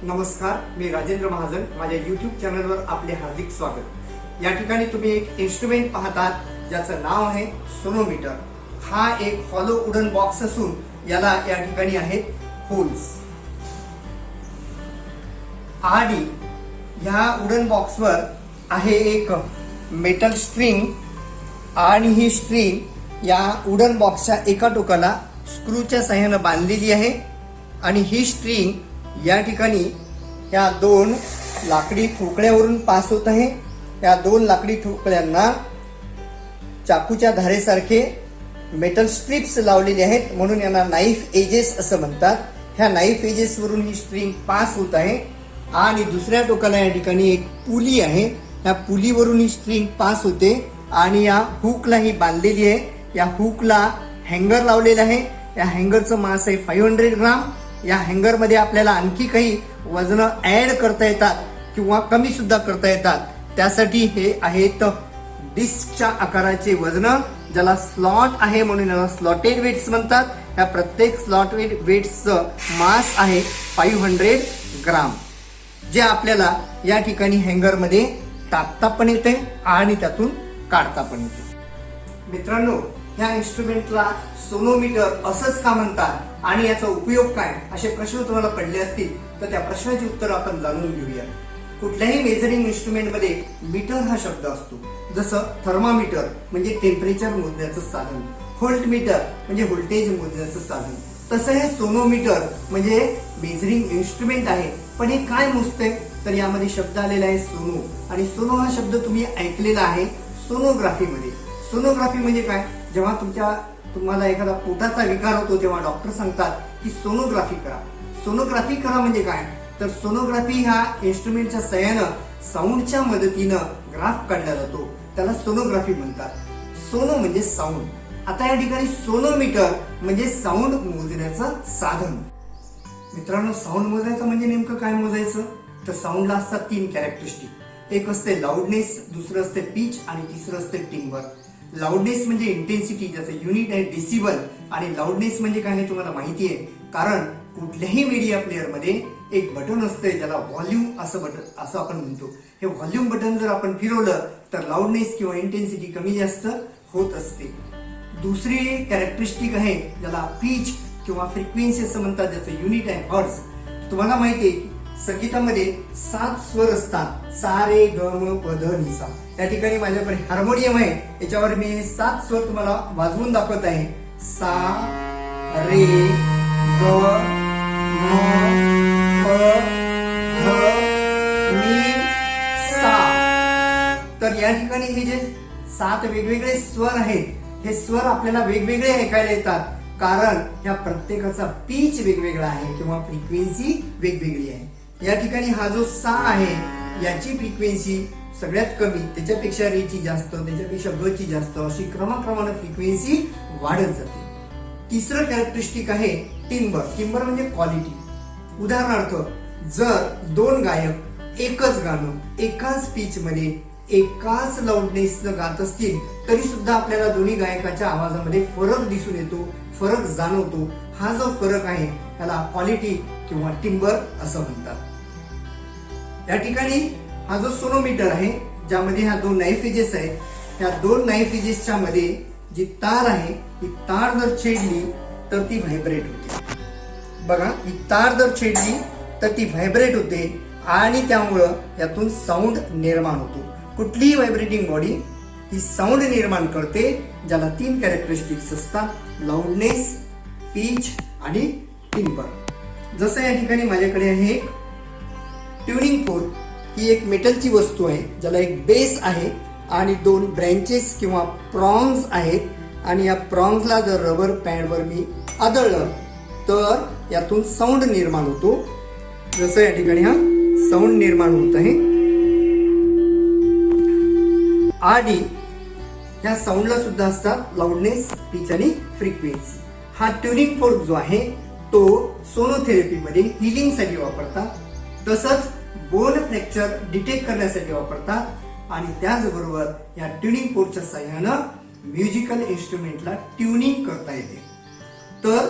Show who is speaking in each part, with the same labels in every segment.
Speaker 1: नमस्कार, मी राजेंद्र महाजन. माझ्या YouTube चॅनलवर आपले हार्दिक स्वागत. या ठिकाणी तुम्ही एक इन्स्ट्रुमेंट पाहतात ज्याचं नाव आहे सोनोमीटर. हा एक हॉलो वुडन बॉक्स असून याला या ठिकाणी आहेत होल्स आणि ह्या वुडन बॉक्सवर आहे एक मेटल स्ट्रिंग आणि ही स्ट्रिंग या वुडन बॉक्सच्या एका टोकाला स्क्रूच्या साह्याने बांधलेली आहे आणि ही स्ट्रिंग या ठिकाणी या दोन लाकडी ठोकळ्यावरून पास होत आहे. या दोन लाकडी ठोकळ्यांना चाकूच्या धारेसारखे मेटल स्ट्रिप्स लावलेले आहेत म्हणून यांना नाईफ एजेस असं म्हणतात. ह्या नाईफ एजेस वरून ही स्ट्रिंग पास होत आहे आणि दुसऱ्या टोकाला या ठिकाणी एक पुली आहे. या पुलीवरून ही स्ट्रिंग पास होते आणि या हुकला ही बांधलेली आहे. या हुकला हँगर लावलेला आहे. या हँगरचं मास आहे 500 ग्राम. या हँगर मध्ये आपल्याला आणखी काही वजन ऍड करता येतात किंवा कमी सुद्धा करता येतात. त्यासाठी हे आहेत डिस्कच्या आकाराचे वजन, ज्याला स्लॉट आहे म्हणून याला स्लॉटेड वेट्स म्हणतात. या प्रत्येक स्लॉटेड वेट्सचं मास आहे 500 ग्राम, जे आपल्याला या ठिकाणी हँगर मध्ये टाकता पण येते आणि त्यातून काढता पण येते. मित्रांनो, ह्या इन्स्ट्रुमेंटला सोनोमीटर असंच का म्हणतात आणि याचा उपयोग काय, असे प्रश्न तुम्हाला पडले असतील तर त्या प्रश्नाची उत्तर आपण जाणून घेऊया. कुठल्याही मेजरिंग इन्स्ट्रुमेंट मध्ये मीटर हा शब्द असतो. जसं थर्मामीटर म्हणजे टेम्परेचर मोजण्याचं साधन, व्होल्टमीटर म्हणजे व्होल्टेज मोजण्याचं साधन, तसं हे सोनोमीटर म्हणजे मेजरिंग इन्स्ट्रुमेंट आहे. पण हे काय मोजते, तर यामध्ये शब्द आलेला आहे सोनो. आणि सोनो हा शब्द तुम्ही ऐकलेला आहे सोनोग्राफी मध्ये. सोनोग्राफी म्हणजे काय, जेव्हा तुम्हाला एखादा पोटाचा विकार होतो तेव्हा डॉक्टर सांगतात की सोनोग्राफी करा. सोनोग्राफी करा म्हणजे काय, तर सोनोग्राफी ह्या इन्स्ट्रुमेंटच्या सहाय्यानं साऊंडच्या मदतीनं ग्राफ काढला जातो, त्याला सोनोग्राफी म्हणतात. सोनो म्हणजे साऊंड. आता या ठिकाणी सोनोमीटर म्हणजे साऊंड मोजण्याचं साधन. मित्रांनो, साऊंड मोजायचं म्हणजे नेमकं काय मोजायचं, तर साऊंडला असतात 3 कॅरेक्टरिस्टिक. एक असते लाऊडनेस, दुसरं असते पिच आणि तिसरं असते टिम्बर. लाऊडनेस म्हणजे इंटेन्सिटी, ज्याचं युनिट आहे डेसिबल. आणि लाऊडनेस म्हणजे काय हे तुम्हाला माहिती आहे, कारण कुठल्याही मीडिया प्लेअर मध्ये एक बटन असते ज्याला व्हॉल्यूम असं आपण म्हणतो. हे व्हॉल्यूम बटन जर आपण फिरवलं तर लाऊडनेस किंवा इंटेन्सिटी कमी जास्त होत असते. दुसरी कॅरेक्टरिस्टिक आहे ज्याला पीच किंवा फ्रिक्वेन्सी असं म्हणतात, ज्याचं युनिट आहे हर्ट्झ. तुम्हाला माहिती आहे संगीतामध्ये 7 स्वर असतात, सा रे ग म प ध नि सा. त्या ठिकाणी माझ्याकडे हार्मोनियम आहे, याच्यावर मी 7 स्वर तुम्हाला वाजवून दाखवत आहे. सा रे ग म प ध नि सा. तर या ठिकाणी हे जे 7 वेगवेगळे स्वर आहेत, हे स्वर आपल्याला वेगवेगळे ऐकायला येतात कारण या प्रत्येकाचा पीच वेगवेगळा आहे किंवा फ्रिक्वेन्सी वेगवेगळी आहे. या ठिकाणी हा जो सा आहे याची फ्रिक्वेन्सी सगळ्यात कमी, त्याच्यापेक्षा रे ची जास्त, त्याच्यापेक्षा ग ची जास्त, अशी क्रमाक्रमाने फ्रिक्वेन्सी वाढत जाते. तिसरं कॅरेक्टरिस्टिक आहे टिम्बर. टिम्बर म्हणजे क्वालिटी. उदाहरणार्थ, जर 2 गायक एकच गाणं एकाच पिच मध्ये एकाच लाऊडनेसनं गात असतील तरी सुद्धा आपल्याला दोन्ही गायकाच्या आवाजामध्ये फरक दिसून येतो, फरक जाणवतो. हा जो फरक आहे त्याला क्वालिटी किंवा टिम्बर असं म्हणतात. या ठिकाणी हा जो सोनोमीटर आहे ज्यामध्ये ह्या 2 नाईफ एजेस आहेत, ह्या 2 नाईफ एजेसच्या मध्ये जी तार आहे ती तार जर छेडली तर ती व्हायब्रेट होते. बघा, ही तार जर छेडली तर ती व्हायब्रेट होते आणि त्यामुळं यातून साऊंड निर्माण होतो. कुठलीही व्हायब्रेटिंग बॉडी ही साऊंड निर्माण करते, ज्याला 3 कॅरेक्टरिस्टिक्स असतात, लाऊडनेस, पीच आणि टिम्बर. जसं या ठिकाणी माझ्याकडे आहे एक ट्युनिंग फोर्क. ही एक मेटलची वस्तू आहे ज्याला एक बेस आहे आणि 2 ब्रँचेस किंवा प्रॉन्ग्स आहेत आणि या प्रॉन्ग्सला जर रबर पॅडवर मी आदळलं तर यातून साऊंड निर्माण होतो. जसं या ठिकाणी हा साऊंड निर्माण होत आहे आणि ह्या साऊंडला सुद्धा असतात लाऊडनेस, पिच आणि फ्रिक्वेन्सी. हा ट्युनिंग फोर्क जो आहे तो सोनोथेरपी मध्ये हिलिंग साठी वापरतात, तसंच बोन फ्रॅक्चर डिटेक्ट करण्यासाठी वापरतात आणि त्याचबरोबर या ट्युनिंग फोर्कच्या सहाय्यानं म्युझिकल इन्स्ट्रुमेंटला ट्युनिंग करता येते. तर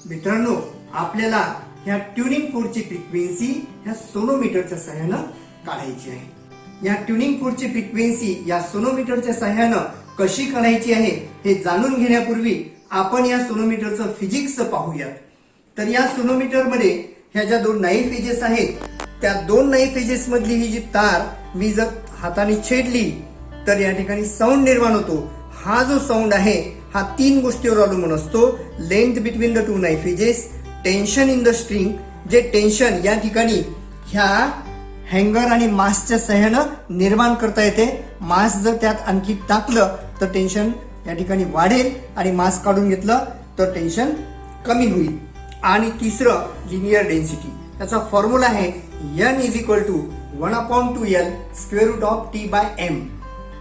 Speaker 1: मित्रांनो, आपल्याला ह्या ट्युनिंग फोर्कची फ्रिक्वेन्सी ह्या सोनोमीटरच्या सहाय्यानं काढायची आहे. या ट्युनिंग फोर्कची फ्रिक्वेन्सी या सोनोमीटरच्या सहाय्यानं कशी काढायची आहे हे जाणून घेण्यापूर्वी आपण या सोनोमीटरचं फिजिक्स पाहूयात. तर या सोनोमीटरमध्ये ह्या ज्या दोन नाईफ एजेस आहेत त्या दोन नाईफ एजेस मधली ही जी तार मी जर हाताने छेडली तर या ठिकाणी साऊंड निर्माण होतो. हा जो साऊंड आहे हा तीन गोष्टीवर अवलंबून असतो. Length between the two knife edges, tension in the string, जे टेन्शन या ठिकाणी ह्या हँगर आणि मासच्या सहाय्यानं निर्माण करता येते. मास जर त्यात आणखी टाकलं तर टेन्शन या ठिकाणी वाढेल आणि मास काढून घेतलं तर टेन्शन कमी होईल. आणि तिसरं लिनियर डेन्सिटी, त्याचा फॉर्म्युला आहे n is equal to 1/2L square root of T by M.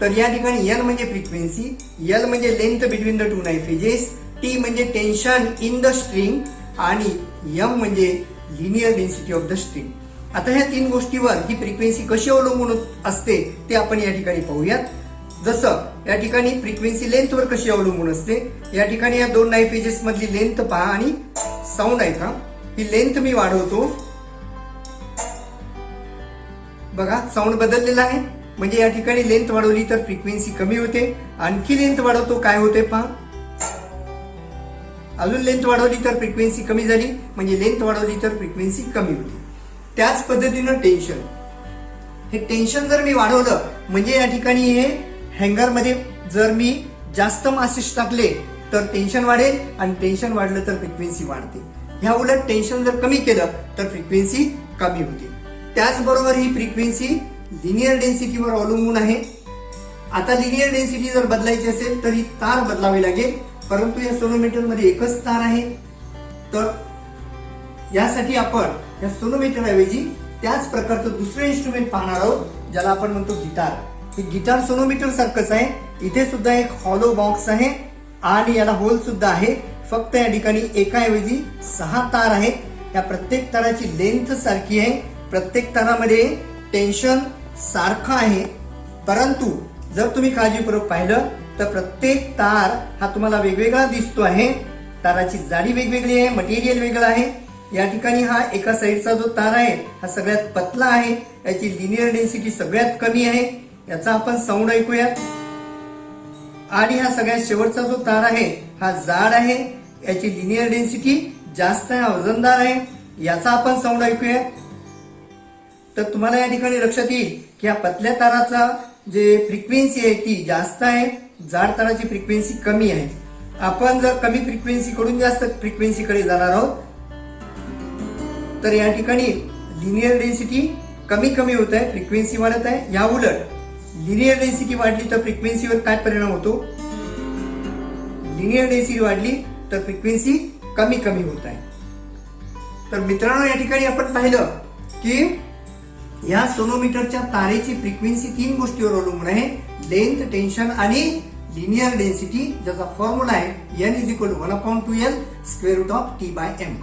Speaker 1: तर या ठिकाणी N म्हणजे फ्रिक्वेन्सी, L म्हणजे length between the two knife edges, T म्हणजे टेन्शन इन द स्ट्रिंग आणि M म्हणजे linear density of the string. आता ह्या तीन गोष्टीवर ही फ्रिक्वेन्सी कशी अवलंबून असते ते आपण या ठिकाणी पाहूयात. जसं या ठिकाणी फ्रिक्वेन्सी लेंथवर कशी अवलंबून असते. या ठिकाणी या दोन नाईफ एजेस मधली लेंथ पहा आणि साऊंड ऐका. ही लेंथ मी वाढवतो, बघा साऊंड बदललेला आहे. म्हणजे या ठिकाणी लेंथ वाढवली तर फ्रिक्वेन्सी कमी होते. आणखी लेंथ वाढवतो काय होते पहा. अजून लेंथ वाढवली तर फ्रिक्वेन्सी कमी झाली, म्हणजे लेंथ वाढवली तर फ्रिक्वेन्सी कमी होती. त्याच पद्धतीनं टेन्शन, हे टेन्शन जर मी वाढवलं म्हणजे या ठिकाणी हे हँगर मध्ये जर मी जास्त मासेस टाकले तर टेन्शन वाढेल आणि टेन्शन वाढलं तर फ्रिक्वेन्सी वाढते. ह्या उलट टेन्शन जर कमी केलं तर फ्रिक्वेन्सी कमी होते. त्याचबरोबर ही फ्रिक्वेन्सी लिनियर डेन्सिटीवर अवलंबून आहे. आता लिनियर डेन्सिटी जर बदलायची असेल तर ही तार बदलावी लागेल, परंतु या सोनोमीटर मध्ये एकच तार आहे. तर यासाठी आपण या सोनोमीटर ऐवजी त्याच प्रकारचं दुसरं इन्स्ट्रुमेंट पाहणार आहोत ज्याला आपण म्हणतो गिटार. हे गिटार सोनोमीटर सारखंच आहे. इथे सुद्धा एक हॉलो बॉक्स आहे आणि याला होल सुद्धा आहे. फक्त या ठिकाणी एकाऐवजी 6 तार आहेत. या प्रत्येक ताराची लेंथ सारखी आहे, प्रत्येक तारामध्ये टेन्शन सारखं आहे. परंतु जर तुम्ही काळजीपूर्वक पाहिलं तर प्रत्येक तार हा तुम्हाला वेगवेगळा दिसतो आहे. ताराची जाडी वेगवेगळी आहे, मटेरियल वेगळं आहे. या ठिकाणी हा एका साईडचा जो तार आहे हा सगळ्यात पतला आहे, याची लिनियर डेन्सिटी सगळ्यात कमी आहे. याचा आपण साऊंड ऐकूयात. आणि हा सगळ्यात शेवटचा जो तार आहे हा जाड आहे, याची लिनियर डेन्सिटी जास्त आहे, वजनदार आहे. याचा आपण साऊंड ऐकूया. तर तुम्हाला या ठिकाणी लक्षात येईल की या पतल्या ताराचा जे फ्रिक्वेन्सी आहे ती जास्त आहे, जाड ताराची फ्रिक्वेन्सी कमी आहे. आपण जर कमी फ्रिक्वेन्सी कडून जास्त फ्रिक्वेन्सी कडे जाणार आहोत तर या ठिकाणी लिनियर डेन्सिटी कमी कमी होत आहे, फ्रिक्वेन्सी वाढत आहे. या उलट लिनियर डेन्सिटी वाढली तर फ्रिक्वेन्सीवर काय परिणाम होतो. लिनियर डेन्सिटी वाढली तर फ्रिक्वेन्सी कमी कमी होत आहे. तर मित्रांनो या ठिकाणी आपण पाहिलं की या सोनोमीटरच्या तारेची फ्रिक्वेन्सी तीन गोष्टीवर अवलंबून आहे. लेंथ, टेन्शन आणि लिनियर डेन्सिटी, ज्याचा फॉर्म्युला आहे n is equal to 1/2L square root of T by M.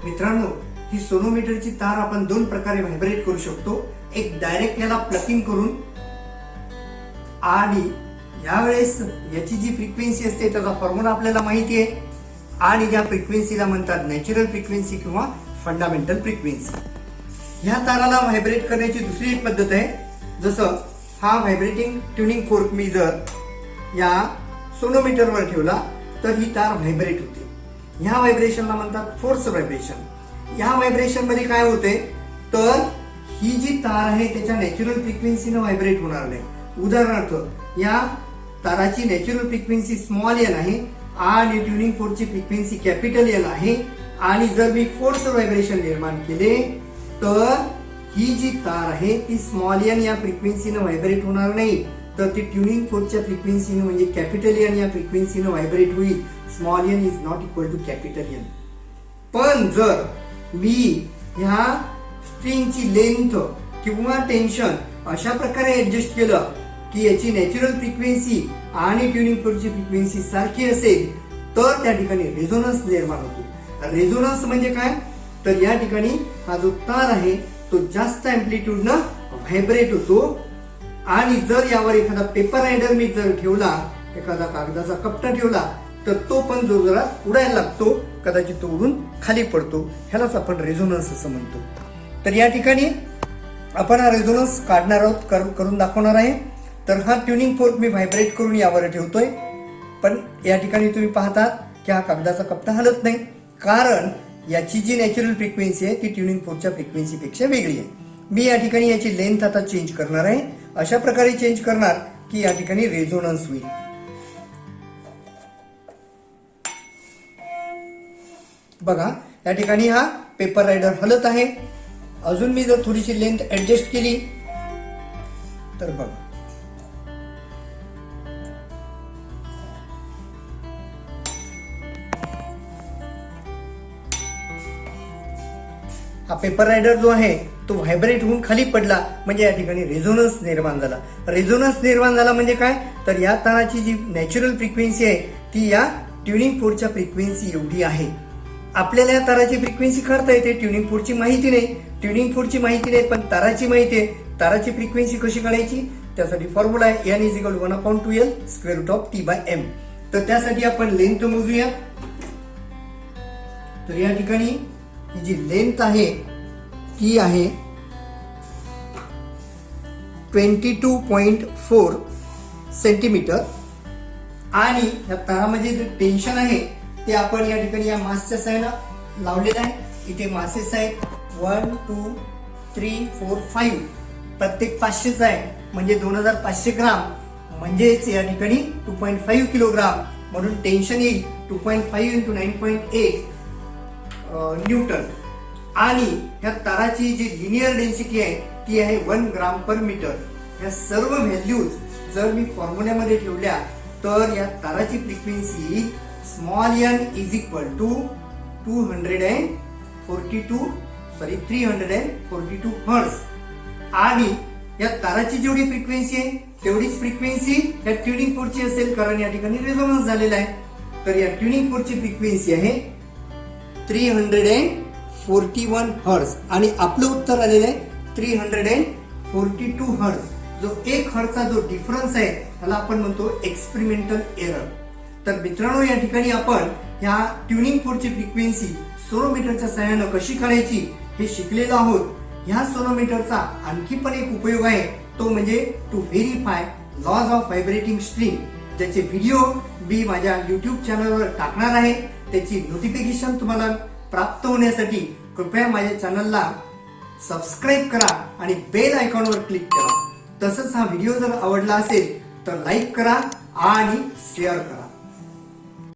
Speaker 1: मित्रांनो ही सोनोमीटरची तार आपण दोन प्रकारे व्हायब्रेट करू शकतो. एक डायरेक्ट याला प्लकिंग करून, आणि यावेळेस याची जी फ्रिक्वेन्सी असते त्याचा फॉर्म्युला आपल्याला माहिती आहे. आणि या फ्रिक्वेन्सीला म्हणतात नॅचरल फ्रिक्वेन्सी किंवा फंडामेंटल फ्रिक्वेन्सी. ह्या ताराला व्हायब्रेट करण्याची दुसरी एक पद्धत आहे. जसं हा व्हायब्रेटिंग ट्युनिंग फोर्क मी जर या सोनोमीटरवर ठेवला तर ही तार व्हायब्रेट होते. ह्या व्हायब्रेशनला म्हणतात फोर्स व्हायब्रेशन. या व्हायब्रेशन मध्ये काय होते तर ही जी तार आहे त्याच्या नॅचरल फ्रिक्वेन्सीनं व्हायब्रेट होणार नाही. उदाहरणार्थ या ताराची नॅचरल फ्रिक्वेन्सी स्मॉल एन आहे आणि ट्युनिंग फोर्कची फ्रिक्वेन्सी कॅपिटल एन आहे. आणि जर मी फोर्स व्हायब्रेशन निर्माण केले तर ही जी तार आहे ती स्मॉल एन या फ्रिक्वेन्सीनं व्हायब्रेट होणार नाही, तर ती ट्युनिंग फोर्कच्या फ्रिक्वेन्सीनं म्हणजे कॅपिटल एन या फ्रिक्वेन्सीनं व्हायब्रेट होईल. Small N is not equal to capital N. पण जर मी ह्या स्ट्रिंगची लेंथ किंवा टेन्शन अशा प्रकारे ऍडजस्ट केलं की याची नॅचरल फ्रिक्वेन्सी आणि ट्युनिंग फोर्कची फ्रिक्वेन्सी सारखी असेल तर त्या ठिकाणी रेझोनन्स निर्माण होतो. रेझोनन्स म्हणजे काय तर या ठिकाणी हा जो तार आहे तो जास्त अँप्लिट्यूडनं व्हायब्रेट होतो. आणि जर यावर एखादा पेपर रायडर मी जर ठेवला, एखादा कागदाचा कपटा ठेवला तर तो पण जो जरा उडायला लागतो, कदाचित तो उडून खाली पडतो, ह्यालाच आपण रेझोनन्स असं म्हणतो. तर या ठिकाणी आपण हा रेझोनन्स काढणार आहोत, करून दाखवणार आहे. तर हा ट्युनिंग फोर्क मी व्हायब्रेट करून यावर ठेवतोय, पण या ठिकाणी तुम्ही पाहतात की हा कागदाचा कप्पा हलत नाही, कारण याची जी नॅचरल फ्रिक्वेन्सी आहे ती ट्युनिंग फोर्कच्या फ्रिक्वेन्सीपेक्षा वेगळी आहे. मी या ठिकाणी याची लेंथ आता चेंज करणार आहे, अशा प्रकारे चेंज करणार की या ठिकाणी रेझोनन्स होईल. बघा या ठिकाणी हा पेपर रायडर हलत आहे. अजून मी जर थोडीशी लेंथ ऍडजस्ट केली तर बघा हा पेपर रायडर जो आहे तो व्हायब्रेट होऊन खाली पडला, म्हणजे या ठिकाणी रेझोनन्स निर्माण झाला. रेझोनन्स निर्माण झाला म्हणजे काय, तर या ताराची जी नॅचरल फ्रिक्वेन्सी आहे ती या ट्युनिंग फोर्कच्या फ्रिक्वेन्सी एवढी आहे. आपल्याला या ताराची फ्रिक्वेन्सी काढता येते, ट्युनिंग फोर्कची माहिती नाही. ट्युनिंग फोर्कची माहिती नाही पण ताराची माहिती आहे. ताराची फ्रिक्वेन्सी कशी काढायची, त्यासाठी फॉर्म्युला आहे n = 1/2l √T/m. तर त्यासाठी आपण लेंथ मोजूया. तर या ठिकाणी ही जी लेंथ आहे ती आहे 22.4 सेंटीमीटर, आणि या तारामध्ये जे टेन्शन आहे ते आपण या ठिकाणी या मासच्या साहाय्याने लावलेलं आहे. इथे मासेस आहेत 1 2 3 4 5, प्रत्येक 500 आहे म्हणजे 2500 ग्राम, म्हणजेच या ठिकाणी 2.5 किलोग्राम, म्हणून टेन्शन येईल 2.5 × 9.8 न्यूटन. आणि या ताराची जी लिनियर डेन्सिटी आहे ती आहे 1 ग्राम पर मीटर. या सर्व व्हॅल्यूज जर मी फॉर्म्युल्यामध्ये ठेवल्या तर या ताराची फ्रिक्वेन्सी स्मॉल n = 342 हर्ट्झ, आणि या ताराची जेवढी फ्रिक्वेन्सी आहे तेवढीच फ्रिक्वेन्सी या ट्युनिंग फोर्कची असेल, कारण या ठिकाणी रेझोनन्स झालेला आहे. तर या ट्युनिंग फोर्कची फ्रिक्वेन्सी आहे 341 हर्ट्झ, आणि आपलं उत्तर आलेलं आहे 342 हर्ट्झ. जो 1 हर्ट्झचा जो डिफरन्स आहे त्याला आपण म्हणतो एक्सपेरिमेंटल एरर. तर मित्रांनो, या ठिकाणी आपण ह्या ट्युनिंग फोर्कची फ्रिक्वेन्सी सोनोमीटरच्या सहाय्याने कशी काढायची हे शिकलेलो आहोत. ह्या सोनोमीटरचा आणखी पण एक उपयोग आहे, तो म्हणजे to verify laws of vibrating string, ज्याचे व्हिडिओ मी माझ्या युट्यूब चॅनलवर टाकणार आहे. त्याची नोटिफिकेशन तुम्हाला प्राप्त होण्यासाठी कृपया माझ्या चॅनलला सबस्क्राईब करा आणि बेल आयकॉनवर क्लिक करा. तसंच हा व्हिडिओ जर आवडला असेल तर लाईक करा आणि शेअर करा.